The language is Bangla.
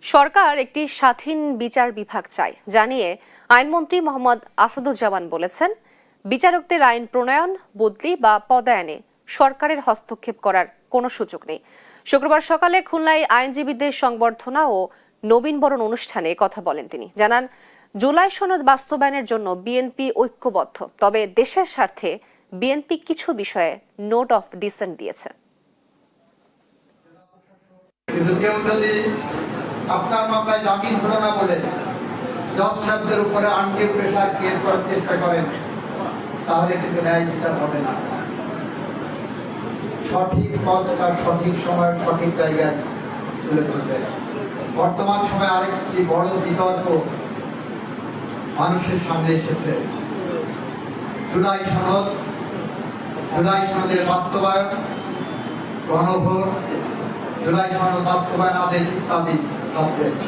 সরকার একটি স্বাধীন বিচার বিভাগ চায় জানিয়ে আইনমন্ত্রী মোহাম্মদ আসাদুজ্জামান বলেছেন, বিচারকদের আইন প্রণয়ন, বদলি বা পদায়নে সরকারের হস্তক্ষেপ করার কোনো সুযোগ নেই। শুক্রবার সকালে খুলনায় আইনজীবীদের সংবর্ধনা ও নবীনবরণ অনুষ্ঠানে কথা বলেন তিনি। জানান, জুলাই সনদ বাস্তবায়নের জন্য বিএনপি ঐক্যবদ্ধ, তবে দেশের স্বার্থে বিএনপি কিছু বিষয়ে নোট অফ ডিসেন্ট দিয়েছে। আপনার মামলায় জামিন হলো না বলে জজ সাহেবদের উপরে আন্টি প্রেশার ক্রিয়েট করার চেষ্টা করেন, তাহলে কিন্তু ন্যায় বিচার হবে না। সঠিক পথটা সঠিক সময় সঠিক জায়গায় তুলে ধরবে। বর্তমান সময়ে আরেকটি বড় বিতর্ক মানুষের সামনে এসেছে। জুলাই সনদের বাস্তবায়ন, গণভোট, জুলাই সনদ বাস্তবায়ন আদেশ ইত্যাদি সাবজেক্ট।